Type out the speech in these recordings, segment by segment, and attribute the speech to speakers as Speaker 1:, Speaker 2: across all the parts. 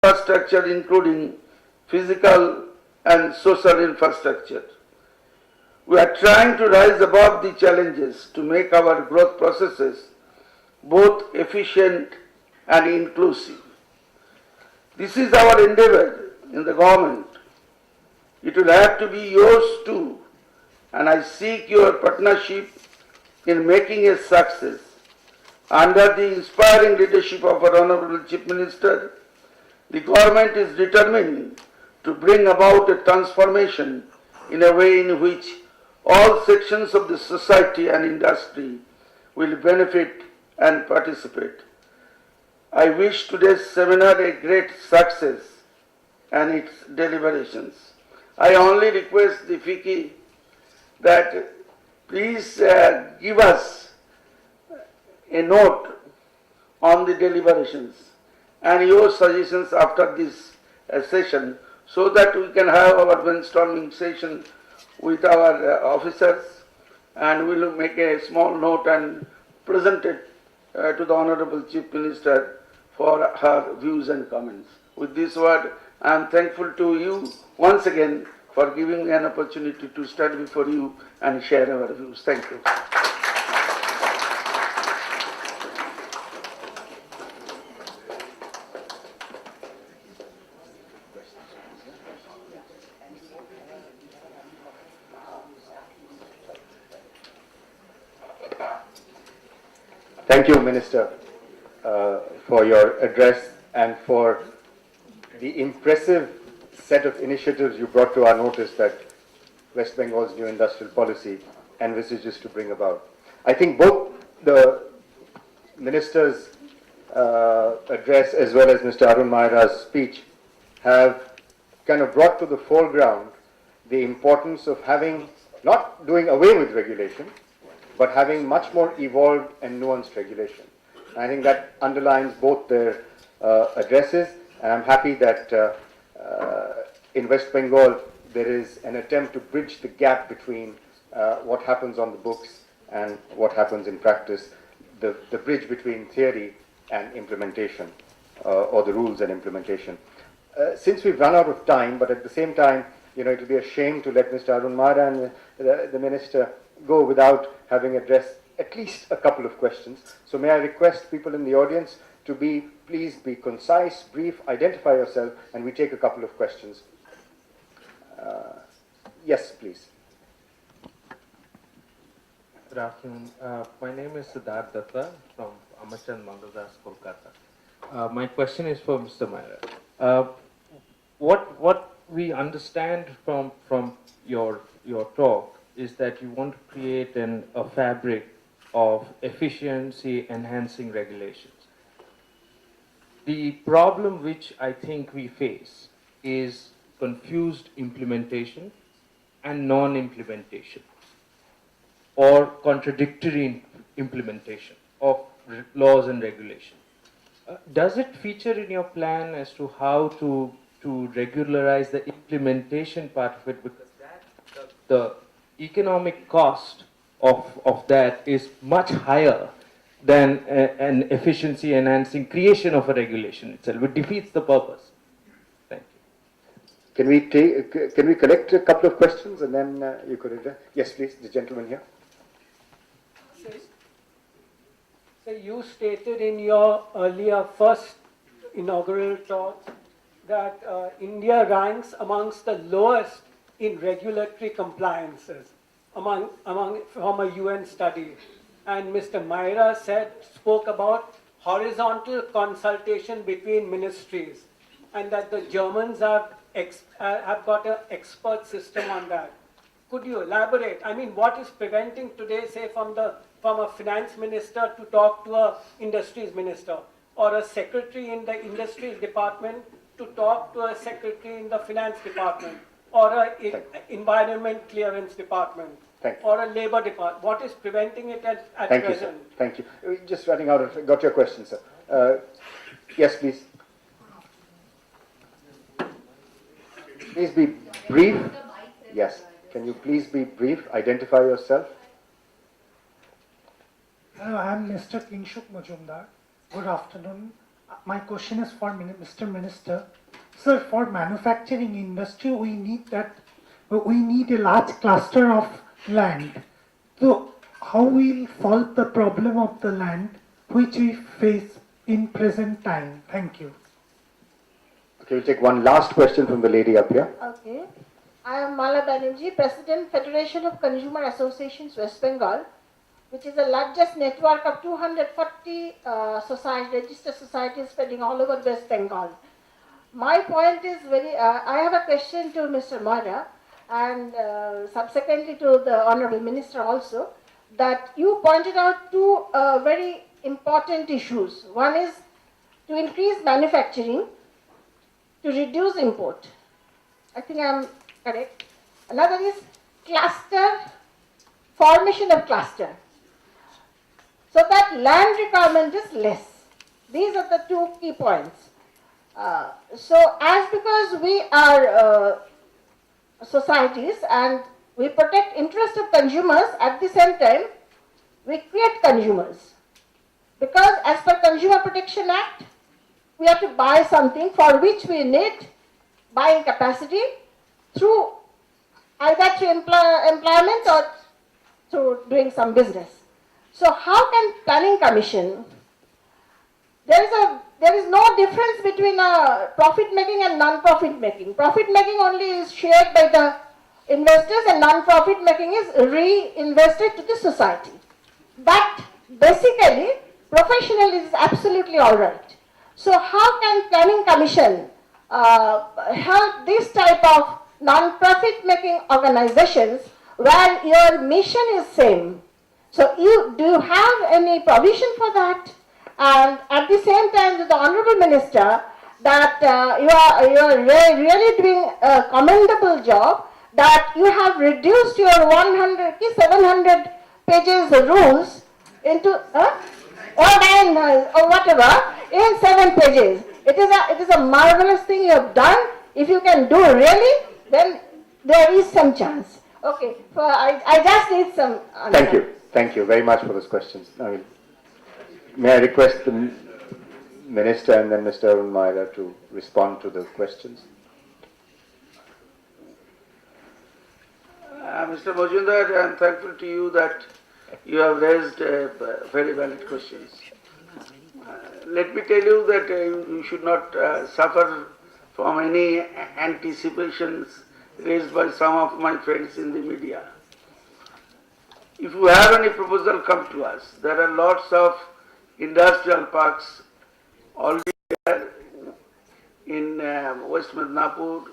Speaker 1: infrastructure, including physical and social infrastructure. We are trying to rise above the challenges to make our growth processes both efficient and inclusive. This is our endeavor in the government. It will have to be yours too, and I seek your partnership in making a success. Under the inspiring leadership of our Honorable Chief Minister, the government is determined to bring about a transformation in a way in which all sections of the society and industry will benefit and participate. I wish today's seminar a great success and its deliberations. I only request the FICCI that please give us a note on the deliberations and your suggestions after this session, so that we can have our brainstorming session with our officers, and we will make a small note and present it to the Honorable Chief Minister for her views and comments. With this word, I am thankful to you once again for giving me an opportunity to stand before you and share our views. Thank you.
Speaker 2: Thank you, Minister, for your address and for the impressive set of initiatives you brought to our notice that West Bengal's new industrial policy envisages to bring about. I think both the Minister's address as well as Mr. Arun Mahira's speech have kind of brought to the foreground the importance of having, not doing away with regulation, but having much more evolved and nuanced regulation. I think that underlines both their addresses, and I'm happy that in West Bengal there is an attempt to bridge the gap between what happens on the books and what happens in practice, the bridge between theory and implementation, or the rules and implementation. Since we've run out of time, but at the same time, it will be a shame to let Mr. Arun Mahira and the Minister go without having addressed at least a couple of questions. So may I request people in the audience to please be concise, brief, identify yourself, and we take a couple of questions. Yes, please.
Speaker 3: Good afternoon. My name is Siddharth Datta from Amachan Mangaldas, Kolkata. My question is for Mr. Mahira. What we understand from your talk is that you want to create a fabric of efficiency enhancing regulations. The problem which I think we face is confused implementation and non-implementation, or contradictory implementation of laws and regulations. Does it feature in your plan as to how to regularize the implementation part of it? Because the economic cost of that is much higher than an efficiency enhancing creation of a regulation itself. It defeats the purpose. Thank you.
Speaker 2: Can we collect a couple of questions and then you could address? Yes, please, the gentleman here.
Speaker 4: So you stated in your earlier first inaugural talk that India ranks amongst the lowest in regulatory compliances from a UN study. And Mr. Mahira spoke about horizontal consultation between ministries, and that the Germans have got an expert system on that. Could you elaborate? I mean, what is preventing today, say, from a finance minister to talk to a industries minister, or a secretary in the industries department to talk to a secretary in the finance department, or a environment clearance department, or a labor department? What is preventing it at
Speaker 2: Thank
Speaker 4: present?
Speaker 2: You, sir. Thank you. We're just running out of. Got your question, sir. Yes, please. Please be brief. Yes. Can you please be brief? Identify yourself.
Speaker 5: Hello, I am Mr. Kinshuk Majumdar. Good afternoon. My question is for Mr. Minister. Sir, for manufacturing industry, we need a large cluster of land. So, how we'll solve the problem of the land which we face in present time? Thank you.
Speaker 2: Okay, we'll take one last question from the lady up here.
Speaker 6: Okay. I am Mala Banerjee, President, Federation of Consumer Associations, West Bengal, which is the largest network of 240 registered societies spreading all over West Bengal. My point is I have a question to Mr. Moira and subsequently to the Honorable Minister also, that you pointed out two very important issues. One is to increase manufacturing, to reduce import. I think I am correct. Another is formation of cluster, so that land requirement is less. These are the two key points. Because we are societies and we protect interest of consumers, at the same time we create consumers. Because as per Consumer Protection Act, we have to buy something for which we need buying capacity through either through employment or through doing some business. So how can Planning Commission, there is no difference between profit making and non-profit making. Profit making only is shared by the investors and non-profit making is reinvested to the society. But basically, professional is absolutely alright. So how can Planning Commission help this type of non-profit making organizations where your mission is same? So do you have any provision for that? And at the same time, with the Honorable Minister, that you are really doing a commendable job, that you have reduced your 700 pages rules into or 9 or whatever in 7 pages. It is a marvelous thing you have done. If you can do really, then there is some chance. Okay, I just need some answer.
Speaker 2: Thank you very much for those questions. May I request the Minister and then Mr. Arun to respond to the questions?
Speaker 1: Mr. Majumdar, I am thankful to you that you have raised very valid questions. Let me tell you that you should not suffer from any anticipations raised by some of my friends in the media. If you have any proposal, come to us. There are lots of industrial parks already there in West Midnapur,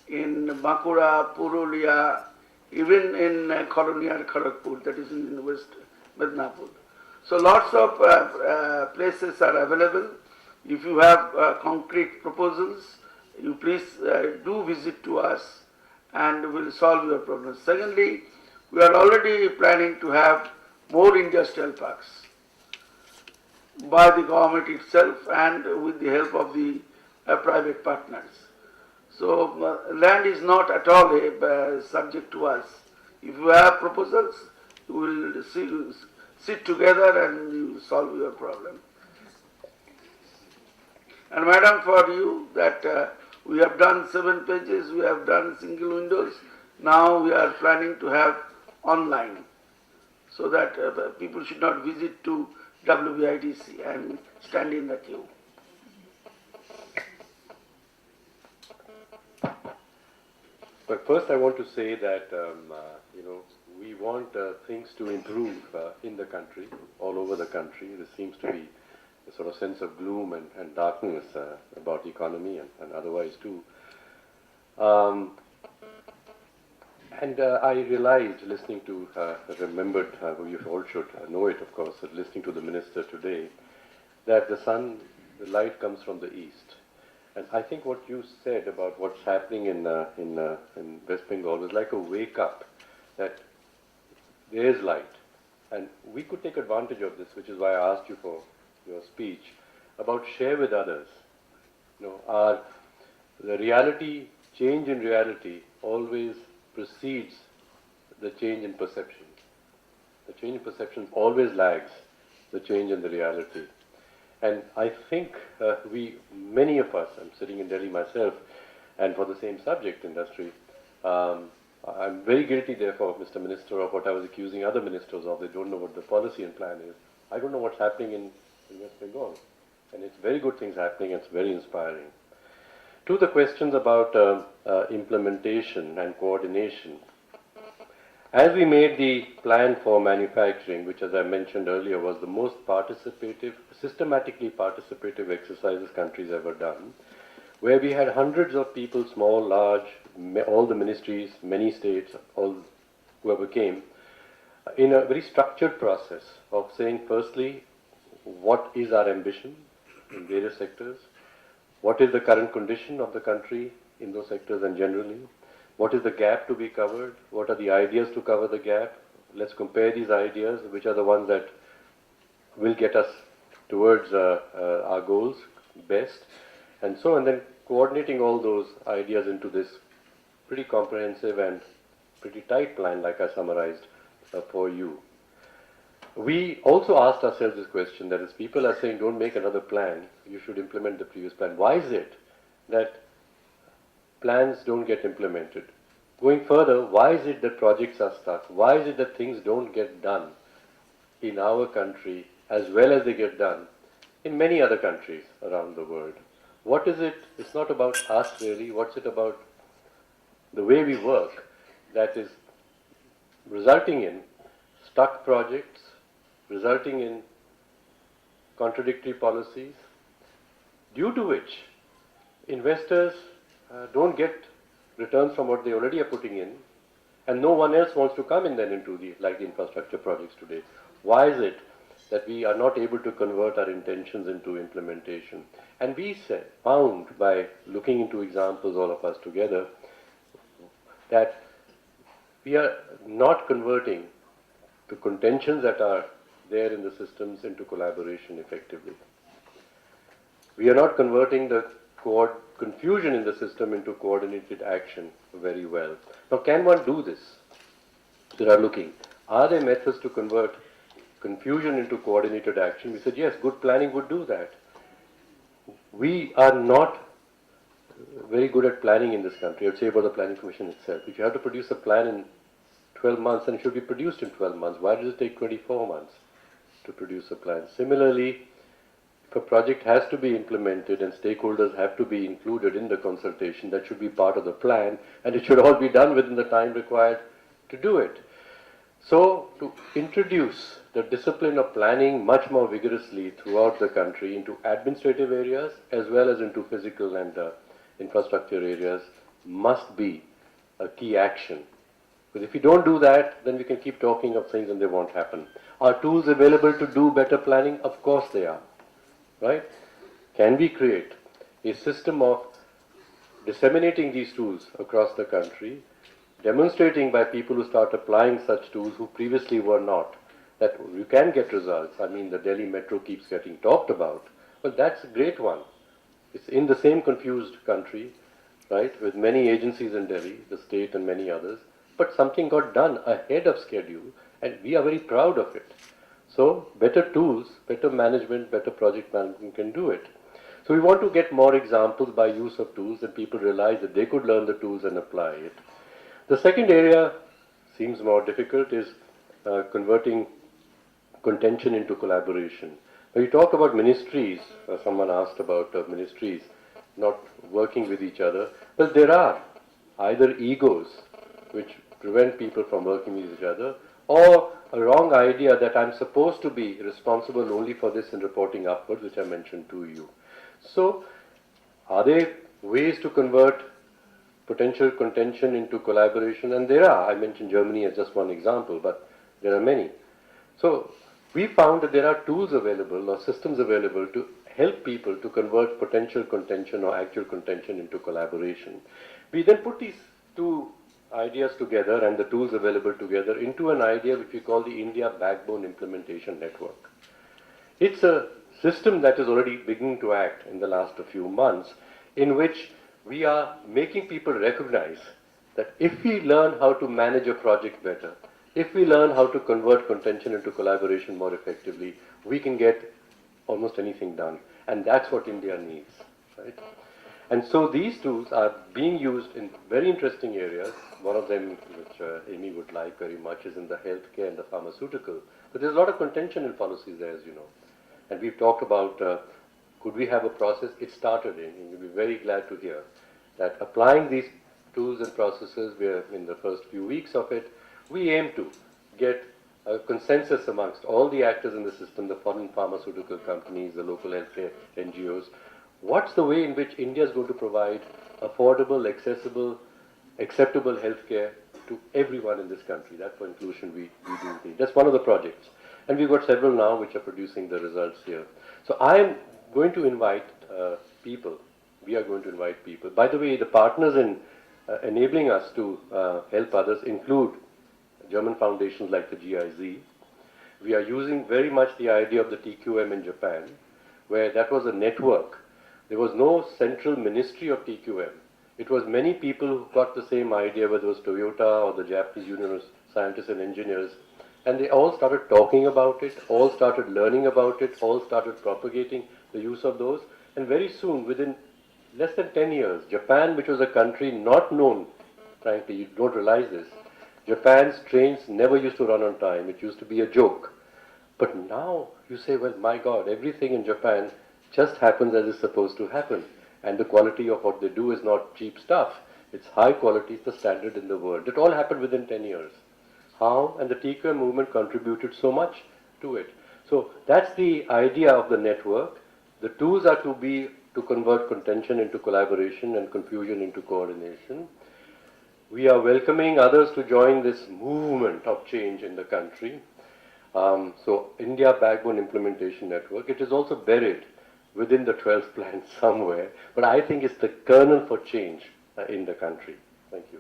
Speaker 1: in Bankura, Purulia, even in Colonial Kharagpur, that is in West Midnapur. So lots of places are available. If you have concrete proposals, you please do visit to us and we'll solve your problems. Secondly, we are already planning to have more industrial parks by the government itself and with the help of the private partners. So land is not at all a subject to us. If you have proposals, we will sit together and we will solve your problem. And madam, for you that we have done 7 pages, we have done single windows. Now we are planning to have online, so that people should not visit to WBIDC and stand in the queue.
Speaker 7: But first I want to say that, we want things to improve in the country, all over the country. There seems to be a sort of sense of gloom and darkness about the economy and otherwise too. I realized, listening to, remembered, you all should know it of course, that listening to the minister today, that the light comes from the east. And I think what you said about what's happening in West Bengal was like a wake up, that there is light. And we could take advantage of this, which is why I asked you for your speech, about share with others. The reality, change in reality always precedes the change in perception. The change in perception always lags the change in the reality. And I think many of us, I'm sitting in Delhi myself, and for the same subject, industry, I'm very guilty, therefore, Mr. Minister, of what I was accusing other ministers of. They don't know what the policy and plan is. I don't know what's happening in West Bengal. And it's very good things happening. It's very inspiring. To the questions about implementation and coordination, as we made the plan for manufacturing, which, as I mentioned earlier, was the most participative, systematically participative exercises countries ever done, where we had hundreds of people, small, large, all the ministries, many states, all whoever came, in a very structured process of saying, firstly, what is our ambition in various sectors? What is the current condition of the country in those sectors and generally? What is the gap to be covered? What are the ideas to cover the gap? Let's compare these ideas, which are the ones that will get us towards our goals best, and so, and then coordinating all those ideas into this pretty comprehensive and pretty tight plan, like I summarized for you. We also asked ourselves this question, that is, people are saying, don't make another plan, you should implement the previous plan. Why is it that plans don't get implemented? Going further, why is it that projects are stuck? Why is it that things don't get done in our country as well as they get done in many other countries around the world? What is it? It's not about us really. What's it about the way we work that is resulting in stuck projects, resulting in contradictory policies, due to which investors don't get returns from what they already are putting in, and no one else wants to come in then into the infrastructure projects today. Why is it that we are not able to convert our intentions into implementation? And we found, by looking into examples, all of us together, that we are not converting the contentions that are there in the systems into collaboration effectively. We are not converting the confusion in the system into coordinated action very well. Now, can one do this? There are looking. Are there methods to convert confusion into coordinated action? We said, yes, good planning would do that. We are not very good at planning in this country. I would say about the Planning Commission itself. If you have to produce a plan in 12 months, then it should be produced in 12 months. Why does it take 24 months to produce a plan? Similarly, if a project has to be implemented and stakeholders have to be included in the consultation, that should be part of the plan, and it should all be done within the time required to do it. So, to introduce the discipline of planning much more vigorously throughout the country into administrative areas as well as into physical and infrastructure areas must be a key action. Because if we don't do that, then we can keep talking of things and they won't happen. Are tools available to do better planning? Of course they are. Right? Can we create a system of disseminating these tools across the country, demonstrating by people who start applying such tools who previously were not, that you can get results? I mean, the Delhi Metro keeps getting talked about. Well, that's a great one. It's in the same confused country, right, with many agencies in Delhi, the state and many others, but something got done ahead of schedule, and we are very proud of it. So, better tools, better management, better project management can do it. So, we want to get more examples by use of tools, and people realize that they could learn the tools and apply it. The second area seems more difficult is converting contention into collaboration. When you talk about ministries, someone asked about ministries not working with each other. Well, there are either egos which prevent people from working with each other, or a wrong idea that I'm supposed to be responsible only for this and reporting upwards, which I mentioned to you. So, are there ways to convert potential contention into collaboration? And there are. I mentioned Germany as just one example, but there are many. So, we found that there are tools available or systems available to help people to convert potential contention or actual contention into collaboration. We then put these two ideas together and the tools available together into an idea which we call the India Backbone Implementation Network. It's a system that is already beginning to act in the last few months, in which we are making people recognize that if we learn how to manage a project better, if we learn how to convert contention into collaboration more effectively, we can get almost anything done. And that's what India needs, right? And so these tools are being used in very interesting areas. One of them, which Amy would like very much, is in the healthcare and the pharmaceutical. But there's a lot of contention in policies there, as you know. And we've talked about, could we have a process? It started and you'll be very glad to hear that applying these tools and processes, we're in the first few weeks of it, we aim to get a consensus amongst all the actors in the system, the foreign pharmaceutical companies, the local healthcare NGOs. What's the way in which India is going to provide affordable, accessible, acceptable healthcare to everyone in this country? That's for inclusion we do need. That's one of the projects. And we've got several now which are producing the results here. So I am going to invite people. We are going to invite people. By the way, the partners in enabling us to help others include German foundations like the GIZ. We are using very much the idea of the TQM in Japan, where that was a network. There was no central ministry of TQM. It was many people who got the same idea, whether it was Toyota or the Japanese Union of Scientists and Engineers, and they all started talking about it, all started learning about it, all started propagating the use of those, and very soon, within less than 10 years, Japan, which was a country not known, frankly, you don't realize this, Japan's trains never used to run on time. It used to be a joke. But now you say, well, my God, everything in Japan just happens as it's supposed to happen. And the quality of what they do is not cheap stuff. It's high quality, it's the standard in the world. It all happened within 10 years. How? And the TQM movement contributed so much to it. So that's the idea of the network. The tools are to convert contention into collaboration and confusion into coordination. We are welcoming others to join this movement of change in the country. So India Backbone Implementation Network, it is also buried within the 12th plan somewhere, but I think it's the kernel for change in the country. Thank you.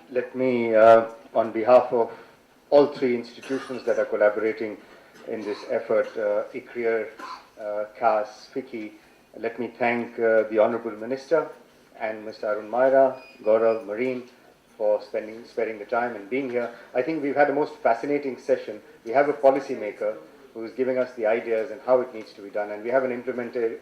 Speaker 2: Let me, on behalf of all three institutions that are collaborating in this effort, ICRIER-KAS-FICCI, let me thank the Honourable Minister and Mr. Arun Maira, Gaurav, Marine, for sparing the time and being here. I think we've had a most fascinating session. We have a policy maker who is giving us the ideas and how it needs to be done, and we have an implementer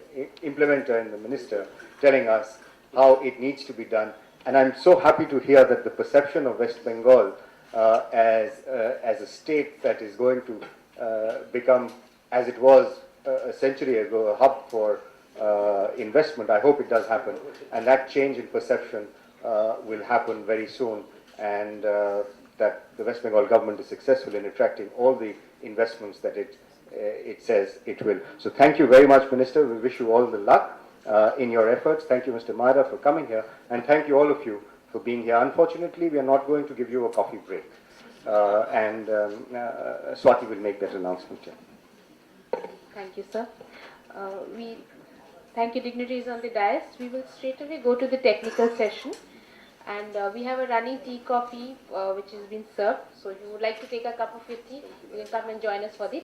Speaker 2: in the Minister telling us how it needs to be done. And I'm so happy to hear that the perception of West Bengal as a state that is going to become, as it was a century ago, a hub for investment. I hope it does happen, and that change in perception will happen very soon, and that the West Bengal government is successful in attracting all the investments that it says it will. So thank you very much, Minister. We wish you all the luck in your efforts. Thank you, Mr. Maira, for coming here, and thank you all of you for being here. Unfortunately, we are not going to give you a coffee break, and Swati will make that announcement here.
Speaker 8: Thank you, sir. We thank you, dignitaries on the dais. We will straight away go to the technical session, and we have a running tea coffee which has been served. So if you would like to take a cup of your tea, you can come and join us for the